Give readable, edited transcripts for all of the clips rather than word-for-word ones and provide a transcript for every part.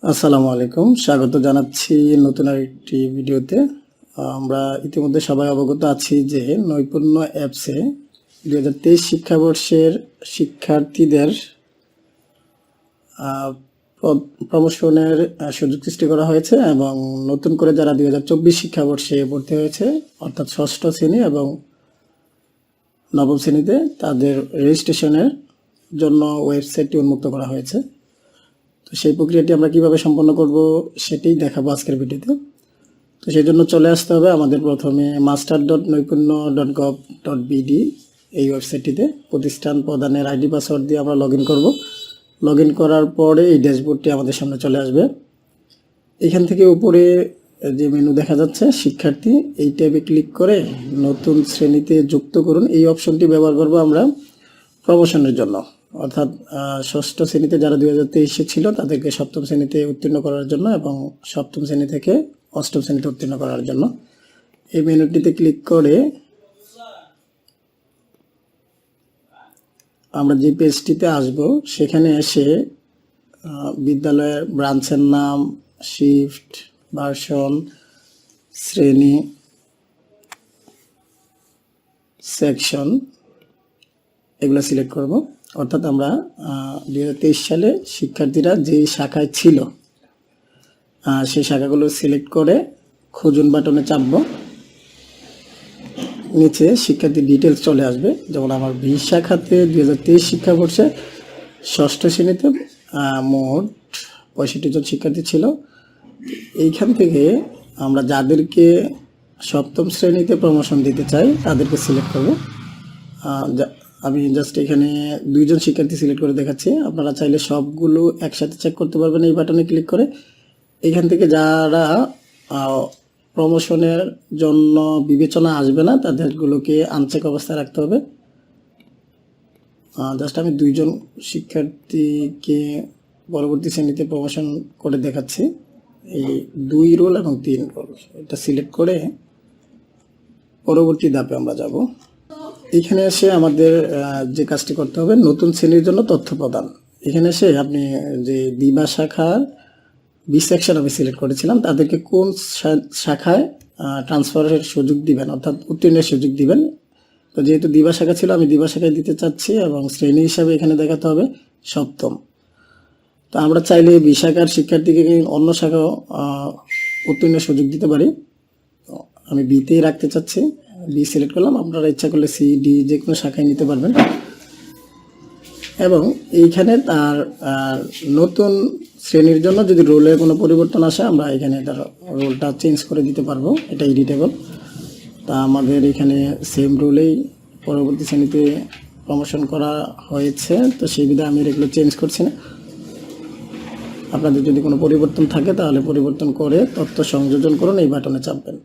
আসসালামু আলাইকুম, স্বাগত জানাচ্ছি নতুন আরেকটি ভিডিওতে। আমরা ইতিমধ্যে সবাই অবগত আছি যে নৈপুণ্য অ্যাপসে 2023 শিক্ষাবর্ষের শিক্ষার্থীদের প্রমোশনের সুযোগ সৃষ্টি করা হয়েছে এবং নতুন করে যারা 2024 শিক্ষাবর্ষে ভর্তি হয়েছে অর্থাৎ ষষ্ঠ শ্রেণী এবং নবম শ্রেণীতে তাদের রেজিস্ট্রেশনের জন্য ওয়েবসাইটটি উন্মুক্ত করা হয়েছে। তো সেই প্রক্রিয়াটি আমরা কিভাবে সম্পন্ন করব সেটাই দেখাবো আজকের ভিডিওতে। তো সেই জন্য চলে আসতে হবে আমাদের প্রথমে master.নৈপুণ্য.gov.bd এই ওয়েবসাইটটিতে। প্রতিষ্ঠান প্রদানের আইডি পাসওয়ার্ড দিয়ে আমরা লগ ইন করবো। লগ ইন করার পরে এই ড্যাশবোর্ডটি আমাদের সামনে চলে আসবে। এখান থেকে উপরে যে মেনু দেখা যাচ্ছে শিক্ষার্থী, এই ট্যাবে ক্লিক করে নতুন শ্রেণীতে যুক্ত করুন এই অপশনটি ব্যবহার করব আমরা প্রমোশনের জন্য, অর্থাৎ ষষ্ঠ শ্রেণীতে যারা 2023 ছিল তাদেরকে সপ্তম শ্রেণীতে উত্তীর্ণ করার জন্য এবং সপ্তম শ্রেণী থেকে অষ্টম শ্রেণীতে উত্তীর্ণ করার জন্য। এই মেনুটিতে ক্লিক করে আমরা যে পেজটিতে আসব সেখানে এসে বিদ্যালয়ের ব্রাঞ্চের নাম, শিফট, ভার্সন, শ্রেণী, সেকশন এগুলো সিলেক্ট করব। অর্থাৎ আমরা 2023 সালে শিক্ষার্থীরা যে শাখায় ছিল সেই শাখাগুলো সিলেক্ট করে খুঁজুন বাটনে চাপব। নিচে শিক্ষার্থী ডিটেলস চলে আসবে। যেমন আমার 20 শাখাতে 2023 শিক্ষাবর্ষে ষষ্ঠ শ্রেণীতে মোট 65 জন শিক্ষার্থী ছিল। এইখান থেকে আমরা যাদেরকে সপ্তম শ্রেণীতে প্রমোশন দিতে চাই তাদেরকে সিলেক্ট করব। আমি জাস্ট এখানে 2 জন শিক্ষার্থী সিলেক্ট করে দেখাচ্ছি। আপনারা চাইলে সবগুলো একসাথে চেক করতে পারবেন এই বাটনে ক্লিক করে। এখান থেকে যারা প্রমোশনের জন্য বিবেচনা আসবে না তাদেরগুলোকে আনচেক অবস্থায় রাখতে হবে। জাস্ট আমি 2 জন শিক্ষার্থীকে পরবর্তী শ্রেণীতে প্রমোশন করে দেখাচ্ছি। এই 2 রোল এবং 3 রোল এটা সিলেক্ট করে পরবর্তী ধাপে আমরা যাব। এখানে এসে আমাদের যে কাজটি করতে হবে নতুন শ্রেণীর জন্য তথ্য প্রদান। এখানে এসে আপনি যে দিবা শাখার বি সেকশন আমি সিলেক্ট করেছিলাম তাদেরকে কোন শাখায় ট্রান্সফারের সুযোগ দিবেন অর্থাৎ উত্তীর্ণের সুযোগ দিবেন। তো যেহেতু দিবা শাখা ছিল আমি দিবা শাখায় দিতে চাচ্ছি এবং শ্রেণী হিসাবে এখানে দেখাতে হবে সপ্তম। তো আমরা চাইলে বি শাখার শিক্ষার্থীকে অন্য শাখাও উত্তীর্ণের সুযোগ দিতে পারি। আমি বিতেই রাখতে চাচ্ছি, বি সিলেক্ট করলাম। আপনারা ইচ্ছা করলে সি, ডি যে কোনো শাখায় নিতে পারবেন। এবং এইখানে তার নতুন শ্রেণীর জন্য যদি রোলের কোনো পরিবর্তন আসে আমরা এখানে তার রোলটা চেঞ্জ করে দিতে পারবো, এটা এডিটেবল। তা আমাদের এখানে সেম রোলেই পরবর্তী শ্রেণীতে প্রমোশন করা হয়েছে, তো সেই বিধায় আমি এগুলো চেঞ্জ করছি না। আপনাদের যদি কোনো পরিবর্তন থাকে তাহলে পরিবর্তন করে তথ্য সংযোজন করুন এই বাটনে চাপবেন।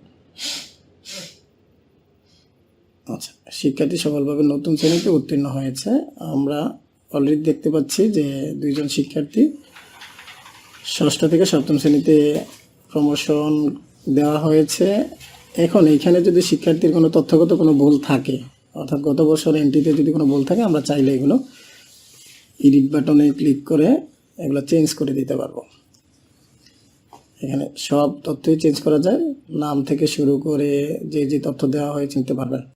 আচ্ছা, শিক্ষার্থী সফলভাবে নতুন শ্রেণীতে উত্তীর্ণ হয়েছে। আমরা অলরেডি দেখতে পাচ্ছি যে 2 জন শিক্ষার্থী ষষ্ঠ থেকে সপ্তম শ্রেণীতে প্রমোশন দেওয়া হয়েছে। এখন এইখানে যদি শিক্ষার্থীর কোনো তথ্যগত কোনো ভুল থাকে অর্থাৎ গত বছর এন্ট্রিতে যদি কোনো ভুল থাকে আমরা চাইলে এগুলো এডিট বাটনে ক্লিক করে এগুলো চেঞ্জ করে দিতে পারবো। এখানে সব তথ্যই চেঞ্জ করা যায়, নাম থেকে শুরু করে যে যে তথ্য দেওয়া হয়েছে নিতে পারবেন।